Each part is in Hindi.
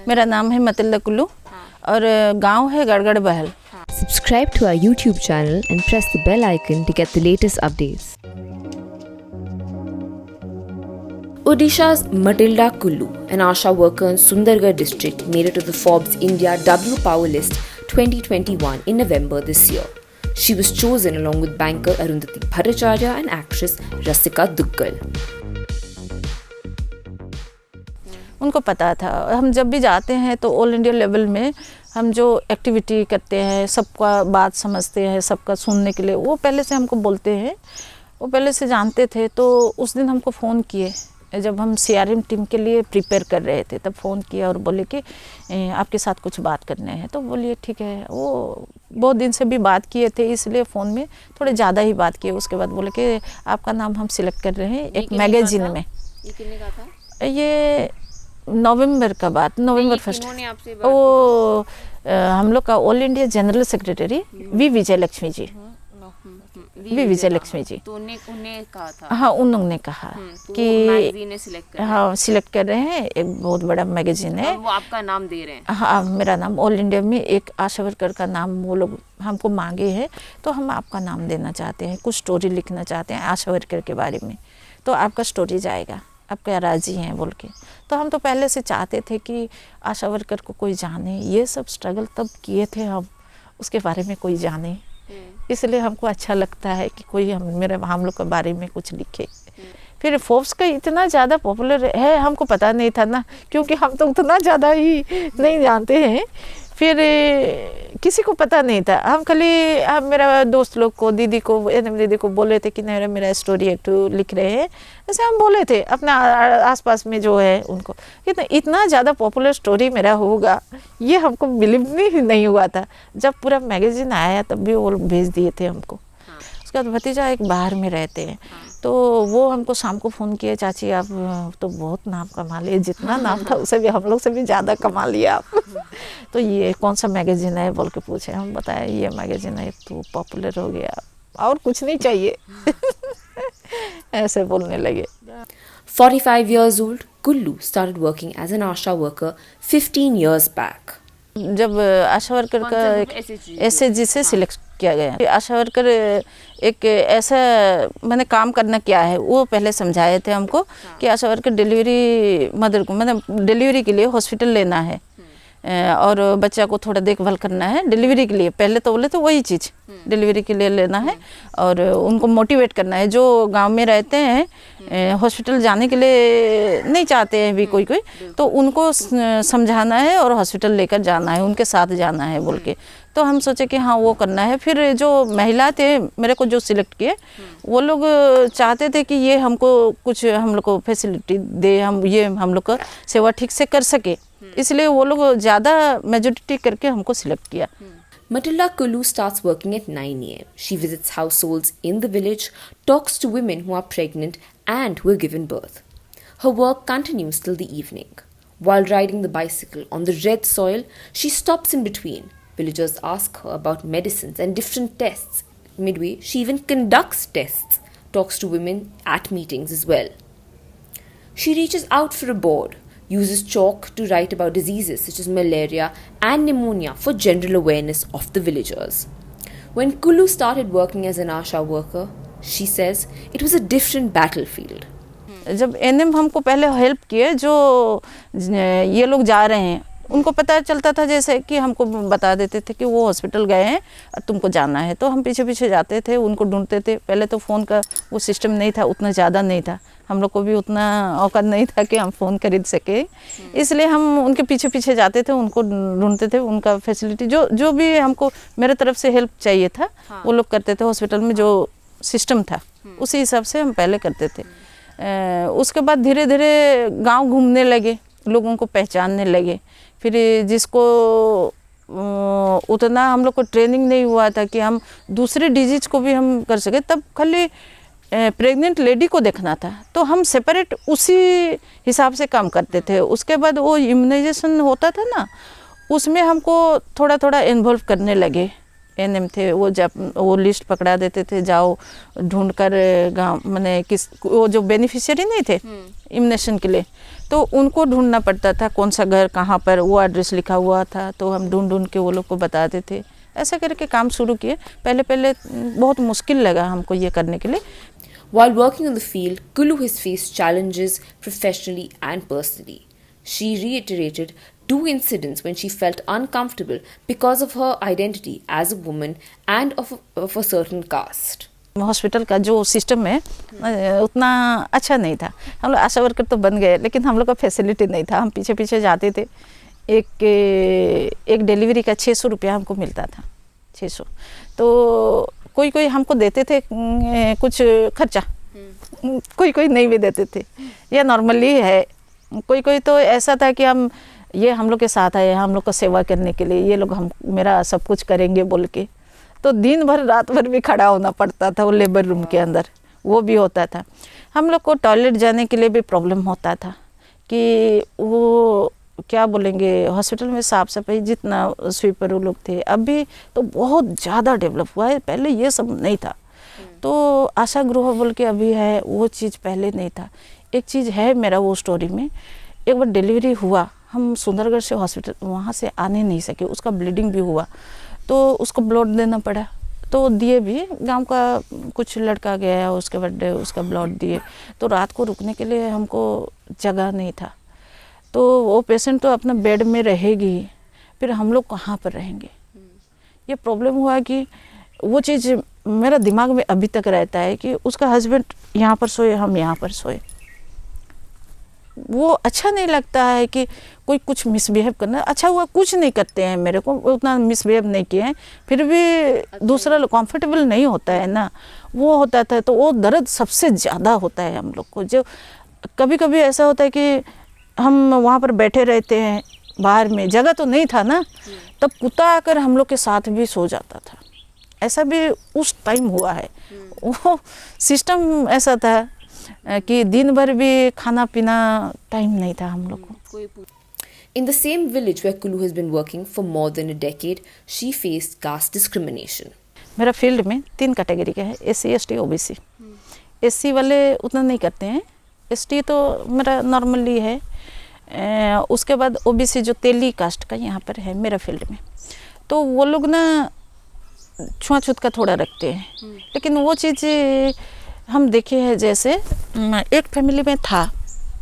मेरा नाम है मतिल्दा कुल्लू और गांव है गड़गड़ बहल। Subscribe to our YouTube channel and press the bell icon to get the latest updates. Odisha's Matilda Kullu, an ASHA worker in Sundargarh district, made it to the Forbes India W Power List 2021 in November this year. She was chosen along with banker Arundhati Bhattacharya and actress Rasika Duggal. उनको पता था, हम जब भी जाते हैं तो ऑल इंडिया लेवल में हम जो एक्टिविटी करते हैं, सबका बात समझते हैं, सबका सुनने के लिए वो पहले से हमको बोलते हैं, वो पहले से जानते थे। तो उस दिन हमको फ़ोन किए जब हम CRM टीम के लिए प्रिपेयर कर रहे थे, तब फ़ोन किया और बोले कि आपके साथ कुछ बात करने हैं। तो बोलिए ठीक है। वो बहुत दिन से भी बात किए थे, इसलिए फ़ोन में थोड़े ज़्यादा ही बात किए। उसके बाद बोले कि आपका नाम हम सिलेक्ट कर रहे हैं एक मैगज़ीन में। ये कितने का था? ये नवंबर का बात, नवंबर फर्स्ट। वो हम लोग का all India general secretary V Vijay Lakshmi ji, V Vijay Lakshmi ji. तो उन्हें कहा था? हाँ, उन्होंने कहा तो कि मैगजीन सिलेक्ट कर हाँ सिलेक्ट कर रहे हैं, एक बहुत बड़ा मैगजीन है। वो आपका नाम दे रहे हैं? हाँ, मेरा नाम ऑल इंडिया में एक आशा वर्कर का नाम वो लोग हमको मांगे हैं, तो हम आपका नाम देना चाहते हैं, कुछ स्टोरी लिखना चाहते हैं आशा वर्कर के बारे में, तो आपका स्टोरी जाएगा, आप क्या राज़ी हैं बोल के। तो हम तो पहले से चाहते थे कि आशा वर्कर को कोई जाने, ये सब स्ट्रगल तब किए थे हम, उसके बारे में कोई जाने, इसलिए हमको अच्छा लगता है कि कोई हम लोग के बारे में कुछ लिखे। फिर फोर्ब्स का इतना ज़्यादा पॉपुलर है, हमको पता नहीं था ना, क्योंकि हम तो उतना ज़्यादा ही नहीं जानते हैं। फिर किसी को पता नहीं था, हम खाली मेरा दोस्त लोग को, दीदी को बोले थे कि नहीं मेरा स्टोरी एक तो लिख रहे हैं, ऐसे हम बोले थे अपना आसपास में जो है उनको। इतना ज़्यादा पॉपुलर स्टोरी मेरा होगा ये हमको बिलीव नहीं हुआ था। जब पूरा मैगज़ीन आया तब भी वो भेज दिए थे हमको। उसके बाद भतीजा एक बाहर में रहते हैं, तो वो हमको शाम को फ़ोन किए, चाची आप तो बहुत नाम कमा लिए, जितना नाम था उसे भी हम लोग से भी ज़्यादा कमा लिया आप। तो ये कौन सा मैगज़ीन है बोल के पूछे, हम बताया ये मैगज़ीन है, तो पॉपुलर हो गया और कुछ नहीं चाहिए। ऐसे बोलने लगे। 45 years old, Kullu started working as an ASHA worker 15 years back. जब आशा वर्कर का SHG से सिलेक्ट किया गया, आशा वर्कर एक ऐसा मैंने काम करना क्या है वो पहले समझाए थे हमको कि आशा वर्कर डिलीवरी मदर को मतलब डिलीवरी के लिए हॉस्पिटल लेना है और बच्चा को थोड़ा देखभाल करना है डिलीवरी के लिए। पहले तो बोले तो वही चीज़ डिलीवरी के लिए लेना है और उनको मोटिवेट करना है। जो गांव में रहते हैं हॉस्पिटल जाने के लिए नहीं चाहते हैं भी कोई तो उनको समझाना है और हॉस्पिटल लेकर जाना है, उनके साथ जाना है बोल के। तो हम सोचे कि हाँ वो करना है। फिर जो महिला थे मेरे को जो सिलेक्ट किए वो लोग चाहते थे कि ये हमको कुछ हम लोग को फैसिलिटी दे, हम लोग का सेवा ठीक से कर सके, इसलिए वो लोग ज़्यादा मेजॉरिटी करके हमको सिलेक्ट किया। Matilda Kullu starts working at 9 a.m. She visits households in the village, talks to women who are pregnant and who are given birth. Her work continues till the evening. While riding the bicycle on the red soil, she stops in between. Villagers ask her about medicines and different tests. Midway, she even conducts tests, talks to women at meetings as well. She reaches out for a board, uses chalk to write about diseases such as malaria and pneumonia for general awareness of the villagers. When Kullu started working as an ASHA worker, she says it was a different battlefield. जब NM हमको पहले हेल्प किए, जो ये लोग जा रहे हैं उनको पता चलता था, जैसे कि हमको बता देते थे कि वो हॉस्पिटल गए हैं और तुमको जाना है, तो हम पीछे पीछे जाते थे, उनको ढूंढते थे। पहले तो फ़ोन का वो सिस्टम नहीं था, उतना ज़्यादा नहीं था, हम लोग को भी उतना औकात नहीं था कि हम फ़ोन खरीद सके, इसलिए हम उनके पीछे पीछे जाते थे, उनको ढूंढते थे। उनका फैसिलिटी जो भी हमको मेरे तरफ से हेल्प चाहिए था वो लोग करते थे। हॉस्पिटल में जो सिस्टम था उसी हिसाब से हम पहले करते थे। उसके बाद धीरे धीरे गाँव घूमने लगे, लोगों को पहचानने लगे। फिर जिसको उतना हम लोग को ट्रेनिंग नहीं हुआ था कि हम दूसरे डिजीज को भी हम कर सके, तब खाली प्रेग्नेंट लेडी को देखना था, तो हम सेपरेट उसी हिसाब से काम करते थे। उसके बाद वो इम्यूनाइजेशन होता था ना, उसमें हमको थोड़ा थोड़ा इन्वॉल्व करने लगे एएनएम थे, वो लिस्ट पकड़ा देते थे, जाओ ढूंढ कर गाँव, मैंने वो जो बेनिफिशियरी नहीं थे इम्यूनेशन के लिए, तो उनको ढूंढना पड़ता था कौन सा घर कहाँ पर, वो एड्रेस लिखा हुआ था, तो हम ढूंढ ढूंढ के वो लोग को बताते थे। ऐसा करके काम शुरू किए। पहले पहले बहुत मुश्किल लगा हमको ये करने के लिए। While working in the field, Kulu has faced challenges professionally and personally. She reiterated 2 incidents when she felt uncomfortable because of her identity as a woman and of a certain caste. Hospital का जो सिस्टम है उतना अच्छा नहीं था। हम लोग आशा वर्कर तो बन गए, लेकिन हम लोग का फैसिलिटी नहीं था। हम पीछे पीछे जाते थे। एक डिलीवरी का 600 रुपया हमको मिलता था, 600। तो कोई कोई हमको देते थे कुछ खर्चा, कोई कोई नहीं भी देते थे, ये नॉर्मली है। कोई कोई तो ऐसा था कि हम लोग के साथ आए, हम लोग को सेवा करने के लिए, ये लोग मेरा सब कुछ करेंगे बोल के, तो दिन भर रात भर भी खड़ा होना पड़ता था वो लेबर रूम के अंदर, वो भी होता था। हम लोग को टॉयलेट जाने के लिए भी प्रॉब्लम होता था कि वो क्या बोलेंगे, हॉस्पिटल में साफ़ सफाई जितना स्वीपर वो लोग थे, अभी तो बहुत ज़्यादा डेवलप हुआ है, पहले ये सब नहीं था। तो आशा गृह बोल के अभी है, वो चीज़ पहले नहीं था। एक चीज़ है मेरा वो स्टोरी में, एक बार डिलीवरी हुआ, हम सुंदरगढ़ से हॉस्पिटल वहाँ से आने नहीं सके, उसका ब्लीडिंग भी हुआ, तो उसको ब्लड देना पड़ा, तो दिए भी। गांव का कुछ लड़का गया, उसके बाद उसका ब्लड दिए। तो रात को रुकने के लिए हमको जगह नहीं था, तो वो पेशेंट तो अपना बेड में रहेगी, फिर हम लोग कहाँ पर रहेंगे। ये प्रॉब्लम हुआ कि वो चीज़ मेरा दिमाग में अभी तक रहता है कि उसका हस्बैंड यहाँ पर सोए, हम यहाँ पर सोए। वो अच्छा नहीं लगता है कि कोई कुछ मिसबिहेव करना। अच्छा हुआ कुछ नहीं करते हैं, मेरे को उतना मिसबिहेव नहीं किए हैं, फिर भी दूसरा लोग कंफर्टेबल नहीं होता है ना, वो होता था। तो वो दर्द सबसे ज़्यादा होता है हम लोग को। जो कभी कभी ऐसा होता है कि हम वहाँ पर बैठे रहते हैं, बाहर में जगह तो नहीं था ना, तब कुत्ता आकर हम लोग के साथ भी सो जाता था। ऐसा भी उस टाइम हुआ है। वो सिस्टम ऐसा था कि दिन भर भी खाना पीना टाइम नहीं था हम लोग को। In the same village where Kulu has been working for more than a decade, she faced caste discrimination. मेरा फील्ड में 3 कैटेगरी का है, SC ST OBC। SC वाले उतना नहीं करते हैं, ST तो मेरा नॉर्मली है। उसके बाद OBC जो तेली कास्ट का यहाँ पर है मेरा फील्ड में, तो वो लोग ना छुआछूत का थोड़ा रखते हैं। लेकिन वो चीज़ हम देखे हैं, जैसे एक फैमिली में था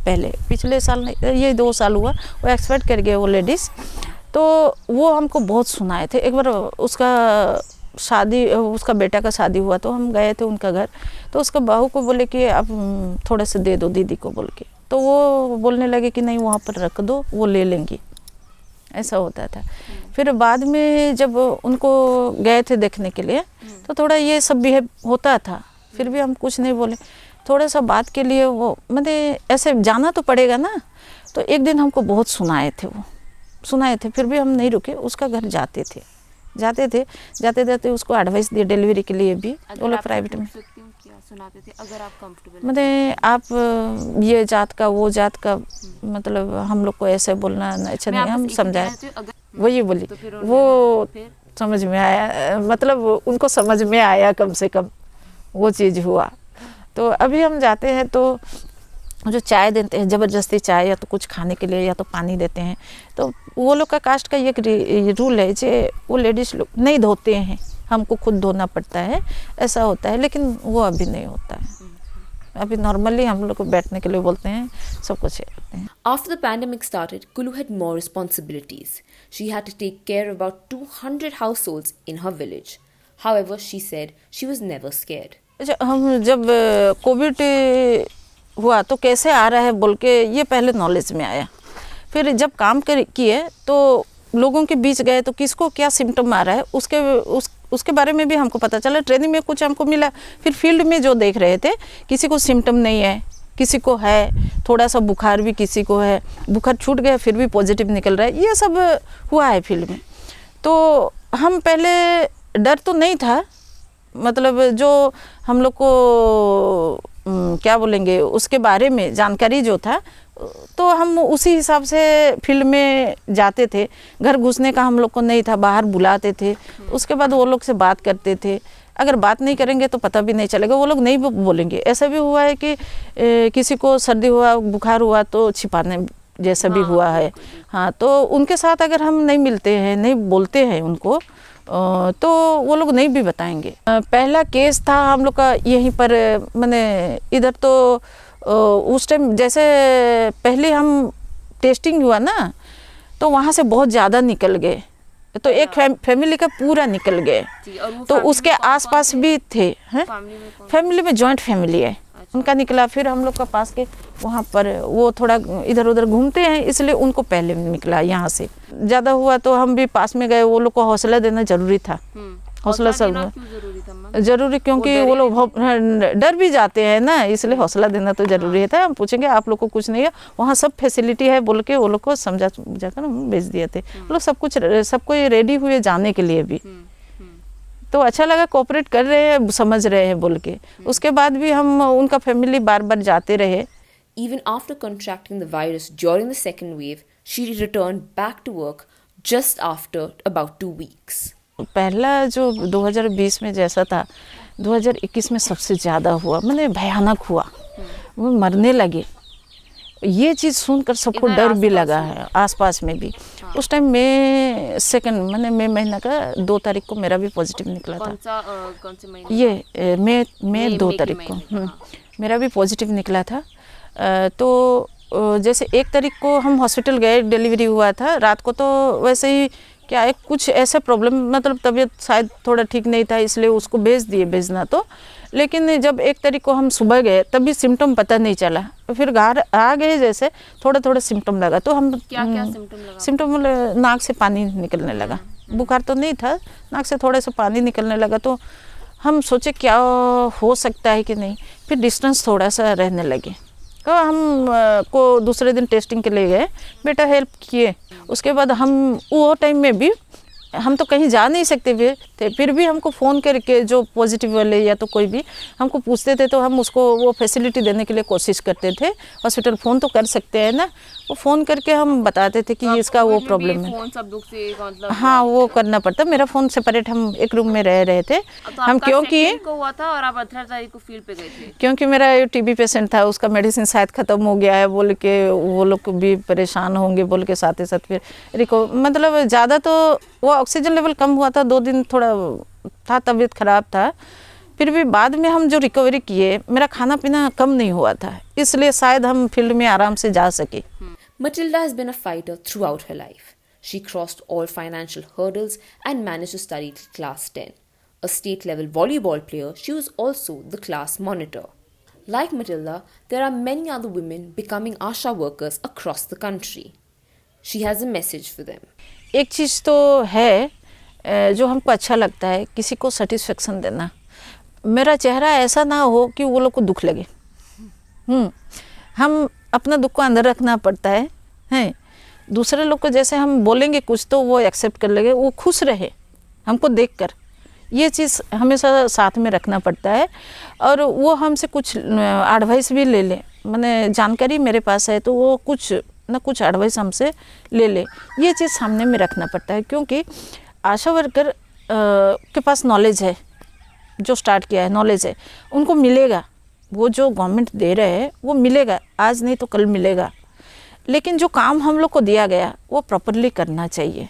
पहले, पिछले साल, ये 2 साल हुआ, वो एक्सपायर कर गए वो लेडीज़। तो वो हमको बहुत सुनाए थे। एक बार उसका बेटा का शादी हुआ, तो हम गए थे उनका घर, तो उसका बहू को बोले कि आप थोड़ा सा दे दो दीदी को बोल के, तो वो बोलने लगे कि नहीं वहाँ पर रख दो, वो ले लेंगी। ऐसा होता था। फिर बाद में जब उनको गए थे देखने के लिए, तो थोड़ा ये सब बिहेव होता था, फिर भी हम कुछ नहीं बोले। थोड़ा सा बात के लिए वो मतलब ऐसे जाना तो पड़ेगा ना, तो एक दिन हमको बहुत सुनाए थे, फिर भी हम नहीं रुके, उसका घर जाते जाते उसको एडवाइस दिए डिलीवरी के लिए भी। वो लोग प्राइवेट में सुनाते थे, अगर आप कंफर्टेबल मतलब आप ये जात का वो जात का, मतलब हम लोग को ऐसे बोलना अच्छा नहीं, हम समझाए, वही बोली, तो वो समझ में आया, मतलब उनको समझ में आया कम से कम, वो चीज़ हुआ। तो अभी हम जाते हैं तो जो चाय देते हैं, ज़बरदस्ती चाय या तो कुछ खाने के लिए या तो पानी देते हैं, तो वो लोग का कास्ट का ये रूल है कि वो लेडीज़ लोग नहीं धोते हैं, हमको खुद धोना पड़ता है, ऐसा होता है। लेकिन वो अभी नहीं होता है, अभी नॉर्मली हम लोग को बैठने के लिए बोलते हैं, सब कुछ करते हैं। After the pandemic started, Kulu had more responsibilities. She had to take care of about 200 households in her village. However, she said she was never scared. हम जब कोविड हुआ तो कैसे आ रहा है बोल के ये पहले नॉलेज में आया। फिर जब काम किए तो लोगों के बीच गए तो किसको क्या सिम्टम आ रहा है उसके बारे में भी हमको पता चला। ट्रेनिंग में कुछ हमको मिला। फिर फील्ड में जो देख रहे थे, किसी को सिम्टम नहीं है, किसी को है, थोड़ा सा बुखार भी किसी को है, बुखार छूट गया फिर भी पॉजिटिव निकल रहा है, ये सब हुआ है फील्ड में। तो हम पहले डर तो नहीं था, मतलब जो हम लोग को क्या बोलेंगे उसके बारे में जानकारी जो था तो हम उसी हिसाब से फील्ड में जाते थे। घर घुसने का हम लोग को नहीं था, बाहर बुलाते थे, उसके बाद वो लोग से बात करते थे। अगर बात नहीं करेंगे तो पता भी नहीं चलेगा, वो लोग नहीं बोलेंगे। ऐसा भी हुआ है कि किसी को सर्दी हुआ, बुखार हुआ तो छिपाने जैसा भी हुआ है। हाँ, तो उनके साथ अगर हम नहीं मिलते हैं, नहीं बोलते हैं उनको, तो वो लोग नहीं भी बताएंगे। पहला केस था हम लोग का यहीं पर, मैंने इधर तो उस टाइम जैसे पहले हम टेस्टिंग हुआ ना, तो वहाँ से बहुत ज़्यादा निकल गए, तो एक फैमिली का पूरा निकल गए। तो उसके आसपास भी थे। हैं, फैमिली में जॉइंट फैमिली है। उनका निकला, फिर हम लोग का पास के वहाँ पर वो थोड़ा इधर उधर घूमते हैं, इसलिए उनको पहले निकला। यहाँ से ज़्यादा हुआ तो हम भी पास में गए, वो लोग को हौसला देना जरूरी था। हौसला सब जरूरी, क्योंकि वो लोग डर भी जाते हैं ना, इसलिए हौसला देना तो जरूरी था। हम पूछेंगे आप लोग को कुछ नहीं है, वहाँ सब फैसिलिटी है बोल के वो लोग को समझा जाकर हम भेज दिए थे। वो लोग सब कोई रेडी हुए जाने के लिए भी, तो अच्छा लगा, कोऑपरेट कर रहे हैं, समझ रहे हैं बोल के। उसके बाद भी हम उनका फैमिली बार बार जाते रहे। Even after contracting the virus during the second wave, she returned back to work just after about 2 weeks. पहला जो 2020 में जैसा था, 2021 में सबसे ज़्यादा हुआ, मतलब भयानक हुआ। वो मरने लगे, ये चीज़ सुनकर सबको डर भी लगा है, आसपास में भी। उस टाइम मई महीना का 2 तारीख को मेरा भी पॉजिटिव निकला था। कौन से महीने? ये मई 2 तारीख को मेरा भी पॉजिटिव निकला था। तो जैसे 1 तारीख को हम हॉस्पिटल गए, डिलीवरी हुआ था रात को। तो वैसे ही क्या है, कुछ ऐसे प्रॉब्लम, मतलब तबीयत शायद थोड़ा ठीक नहीं था, इसलिए उसको भेजना तो। लेकिन जब 1 तारीख को हम सुबह गए तब भी सिम्टम पता नहीं चला। फिर घर आ गए, जैसे थोड़ा थोड़ा सिम्टम लगा, तो हम क्या सिम्टम लगा? सिम्टम मतलब नाक से पानी निकलने लगा। बुखार तो नहीं था, नाक से थोड़ा सा पानी निकलने लगा। तो हम सोचे क्या हो सकता है कि नहीं, फिर डिस्टेंस थोड़ा सा रहने लगे। तो हम को दूसरे दिन टेस्टिंग के लिए गए, बेटा हेल्प किए। उसके बाद हम वो टाइम में भी हम तो कहीं जा नहीं सकते थे, फिर भी हमको फ़ोन करके जो पॉजिटिव वाले या तो कोई भी हमको पूछते थे, तो हम उसको वो फैसिलिटी देने के लिए कोशिश करते थे। हॉस्पिटल फ़ोन तो कर सकते हैं ना, वो फ़ोन करके हम बताते थे कि तो इसका वो प्रॉब्लम है। फोन सब दुख से मतलब हाँ, वो करना पड़ता। मेरा फ़ोन सेपरेट, हम एक रूम में रह रहे थे। तो हम क्योंकि को हुआ था और आप 18 तारीख को फील्ड पे गए थे। क्योंकि मेरा टीबी पेशेंट था, उसका मेडिसिन शायद ख़त्म हो गया है बोल के वो लोग भी परेशान होंगे बोल के, साथ ही साथ फिर मतलब ज़्यादा तो वो ऑक्सीजन लेवल कम हुआ था। 2 दिन थोड़ा था, तबीयत ख़राब था। फिर भी बाद में हम जो रिकवरी किए, मेरा खाना पीना कम नहीं हुआ था, इसलिए शायद हम फील्ड में आराम से जा सके। Matilda has been a fighter throughout her life. She crossed all financial hurdles and managed to study till class 10. A state-level volleyball player, she was also the class monitor. Like Matilda, there are many other women becoming ASHA workers across the country. She has a message for them. एक चीज़ तो है जो हमको अच्छा लगता है, किसी को सेटिस्फेक्शन देना। मेरा चेहरा ऐसा ना हो कि वो लोग को दुख लगे। हम अपना दुख को अंदर रखना पड़ता है, हैं। दूसरे लोग को जैसे हम बोलेंगे कुछ तो वो एक्सेप्ट कर लेंगे, वो खुश रहे हमको देखकर, ये चीज़ हमेशा साथ में रखना पड़ता है। और वो हमसे कुछ एडवाइस भी ले ले, मैंने जानकारी मेरे पास है तो वो कुछ ना कुछ एडवाइस हमसे ले ले, ये चीज़ सामने में रखना पड़ता है। क्योंकि आशा वर्कर के पास नॉलेज है, जो स्टार्ट किया है नॉलेज है, उनको मिलेगा। वो जो गवर्नमेंट दे रहे हैं वो मिलेगा, आज नहीं तो कल मिलेगा। लेकिन जो काम हम लोग को दिया गया वो प्रॉपरली करना चाहिए।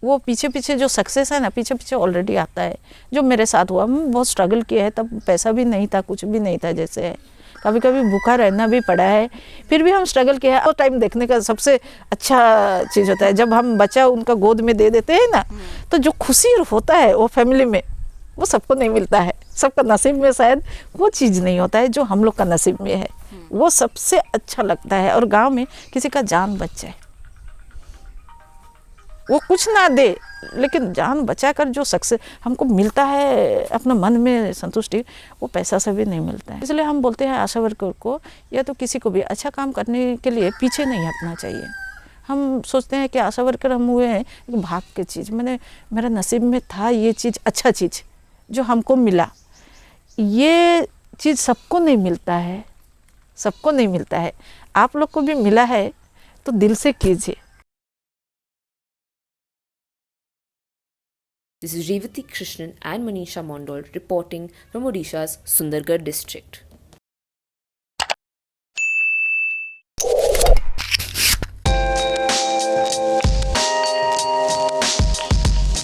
वो पीछे पीछे जो सक्सेस है ना, पीछे पीछे ऑलरेडी आता है। जो मेरे साथ हुआ, हम बहुत स्ट्रगल किए हैं, तब पैसा भी नहीं था, कुछ भी नहीं था, जैसे है कभी कभी भूखा रहना भी पड़ा है, फिर भी हम स्ट्रगल किया है। और टाइम देखने का सबसे अच्छा चीज़ होता है जब हम बच्चा उनका गोद में दे देते हैं ना, तो जो खुशी होता है वो फैमिली में, वो सबको नहीं मिलता है। सबका नसीब में शायद वो चीज़ नहीं होता है जो हम लोग का नसीब में है, वो सबसे अच्छा लगता है। और गांव में किसी का जान बच जाए, वो कुछ ना दे लेकिन जान बचाकर जो सक्सेस हमको मिलता है, अपना मन में संतुष्टि, वो पैसा से भी नहीं मिलता है। इसलिए हम बोलते हैं आशा वर्कर को या तो किसी को भी अच्छा काम करने के लिए पीछे नहीं हटना चाहिए। हम सोचते हैं कि आशा वर्कर हम हुए हैं एक भाग की चीज़, मैंने मेरा नसीब में था ये चीज़, अच्छा चीज़ जो हमको मिला। ये चीज़ सबको नहीं मिलता है, सबको नहीं मिलता है। आप लोग को भी मिला है तो दिल से कीजिए। This is Revati Krishnan and Manisha Mondol reporting from Odisha's Sundargarh district.